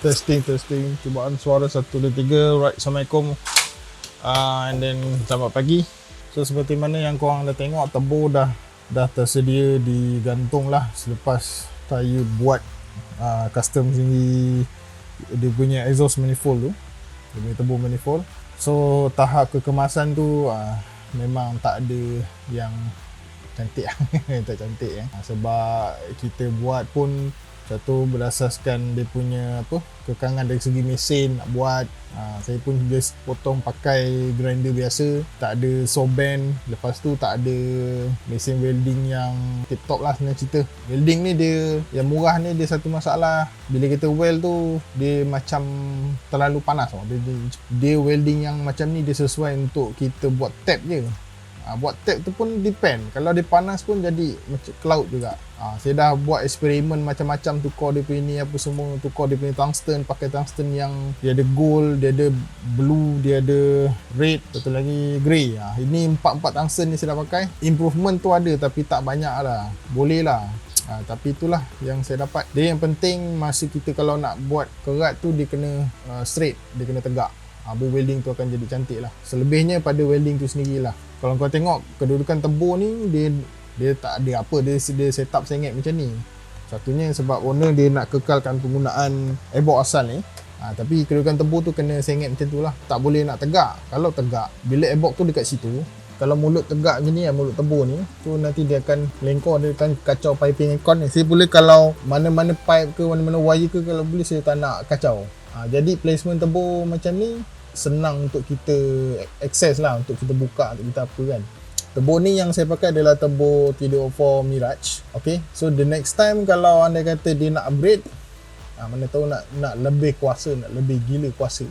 Testing. Cubaan suara 1, 2, 3. Right, Assalamualaikum. And then selamat pagi. So seperti mana yang korang dah tengok, turbo dah tersedia digantung lah selepas saya buat custom sendiri dia punya exhaust manifold tu, dia punya turbo manifold. So tahap kekemasan tu memang tak ada yang cantik tak cantik sebab kita buat pun satu berasaskan dia punya kekangan dari segi mesin nak buat. Saya pun just potong pakai grinder biasa, tak ada saw bend. Lepas tu tak ada mesin welding yang tip top lah sebenarnya cerita. Welding ni dia yang murah ni dia satu masalah, bila kita weld tu dia macam terlalu panas. Dia welding yang macam ni dia sesuai untuk kita buat tap je. Buat tap tu pun depend, kalau dia panas pun jadi macam cloud juga. Saya dah buat eksperimen macam-macam, tukar dia punya ni apa semua, tukar dia punya tungsten, pakai tungsten yang dia ada gold, dia ada blue, dia ada red, satu lagi grey. Ini 4 tungsten ni saya dah pakai. Improvement tu ada tapi tak banyak lah, boleh lah. Tapi itulah yang saya dapat. Dia yang penting masa kita kalau nak buat kerat tu dia kena straight, dia kena tegak. Welding tu akan jadi cantik lah. Selebihnya pada welding tu sendirilah. Kalau kau tengok kedudukan turbo ni, dia tak ada apa, dia setup sengit macam ni. Satunya sebab owner dia nak kekalkan penggunaan airbox asal ni. Tapi kedudukan turbo tu kena sengit macam tu lah, tak boleh nak tegak. Kalau tegak, bila airbox tu dekat situ, kalau mulut tegak macam ni, mulut turbo ni tu nanti dia akan lengkor, dia akan kacau piping aircon ni. Saya boleh kalau mana-mana pipe ke mana-mana wire ke, kalau boleh saya tak nak kacau. Jadi placement turbo macam ni senang untuk kita access lah, untuk kita buka, untuk kita apa kan. Turbo ni yang saya pakai adalah turbo 304 Mirage. Okay, so the next time kalau anda kata dia nak upgrade, mana tahu nak lebih kuasa, nak lebih gila kuasa,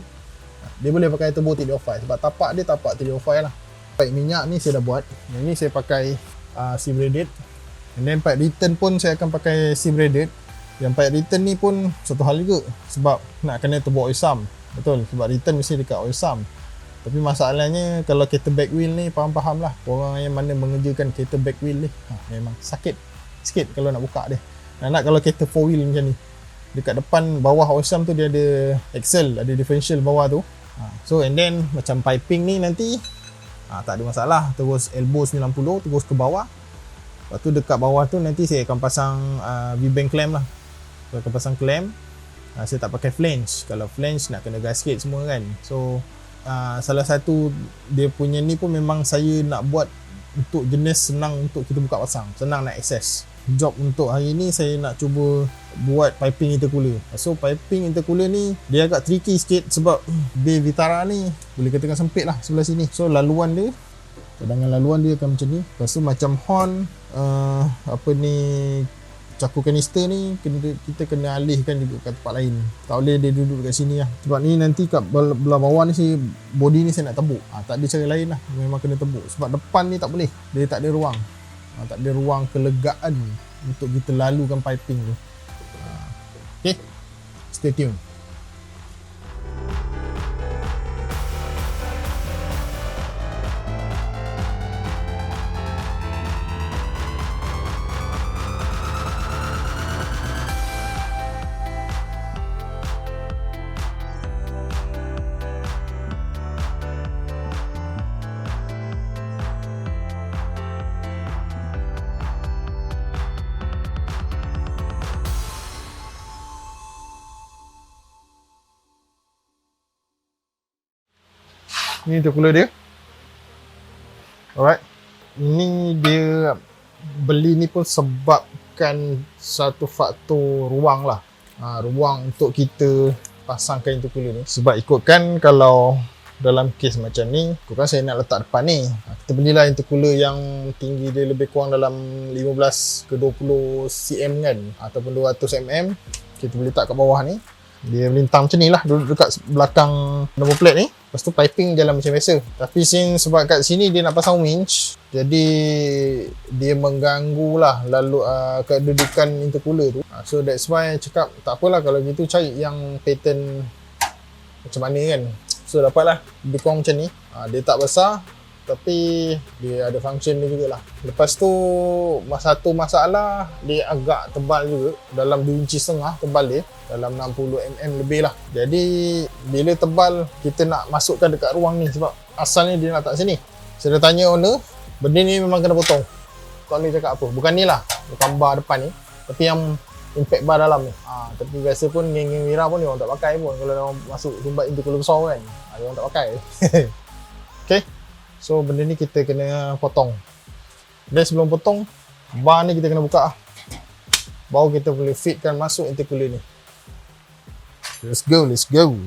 dia boleh pakai turbo 305 sebab tapak dia tapak 305 lah. Pipe minyak ni saya dah buat. Yang ni saya pakai C braided, and then pipe return pun saya akan pakai C braided. Yang pipe return ni pun satu hal juga, sebab nak kena turbo oil sump. Betul, sebab return mesti dekat oil sump. Tapi masalahnya kalau kereta back wheel ni, faham-faham lah orang yang mana mengerjakan kereta back wheel ni, memang sakit sikit kalau nak buka dia. Nak kalau kereta 4 wheel macam ni, dekat depan bawah oil sump tu dia ada axle, ada differential bawah tu. So and then macam piping ni nanti tak ada masalah, terus elbow 90 terus ke bawah. Lepas tu dekat bawah tu nanti saya akan pasang V-bank clamp lah. Saya akan pasang clamp. Saya tak pakai flange. Kalau flange nak kena gasket semua kan. So salah satu dia punya ni pun memang saya nak buat untuk jenis senang untuk kita buka pasang, senang nak access. Job untuk hari ni saya nak cuba buat piping intercooler. So piping intercooler ni dia agak tricky sikit sebab bay Vitara ni boleh katakan sempit lah sebelah sini. So laluan dia, cadangan laluan dia akan macam ni. Lepas tu macam horn cakur kanister ni kita kena alihkan juga ke tempat lain. Tak boleh dia duduk dekat sini lah. Sebab ni nanti kat belah bawah ni body ni saya nak tebuk. Tak ada cara lain lah, memang kena tebuk. Sebab depan ni tak boleh, dia tak ada ruang. Tak ada ruang kelegaan untuk kita lalukan piping tu. Okay, stay tune. Ini intercooler dia. Alright. Ini dia beli ni pun sebabkan satu faktor ruang lah. Ruang untuk kita pasangkan intercooler ni. Sebab ikutkan kalau dalam kes macam ni, ikutkan saya nak letak depan ni. Kita belilah intercooler yang tinggi dia lebih kurang dalam 15 ke 20 cm kan, ataupun 200 mm. Kita boleh letak kat bawah ni. Dia melintang macam ni lah, duduk dekat belakang number plate ni. Lepas tu piping jalan macam biasa. Tapi sebab kat sini dia nak pasang winch, jadi dia mengganggu lah lalu kedudukan intercooler tu. So that's why cakap tak apalah kalau gitu cari yang pattern macam mana kan. So dapatlah lebih kurang macam ni. Dia tak besar, tapi dia ada function dia jugalah. Lepas tu satu masalah, dia agak tebal juga, dalam 2 inci setengah tebal dia, dalam 60 mm lebih lah. Jadi bila tebal, kita nak masukkan dekat ruang ni sebab asalnya dia nak letak sini. Saya dah tanya owner, benda ni memang kena potong. Kau ni cakap apa? Bukan ni lah, bukan bar depan ni, tapi yang impact bar dalam ni. Tapi biasa pun geng-geng Wira pun dia orang tak pakai pun kalau dia orang masuk sumbat intercooler besar kan. Dia orang tak pakai. Okay. So benda ni kita kena potong. Dan sebelum potong, bar ni kita kena buka. Baru kita boleh fitkan masuk intercooler ni. Let's go, let's go.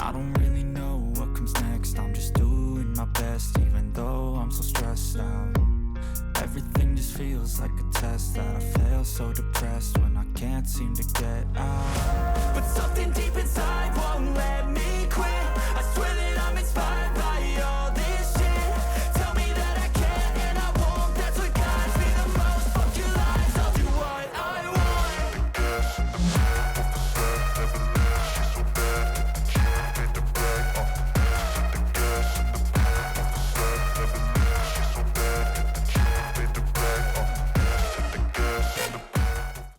I don't really know what comes next. I'm just doing my best, even though I'm so stressed out. Everything just feels like a test that I fail, so depressed when I can't seem to get out. But something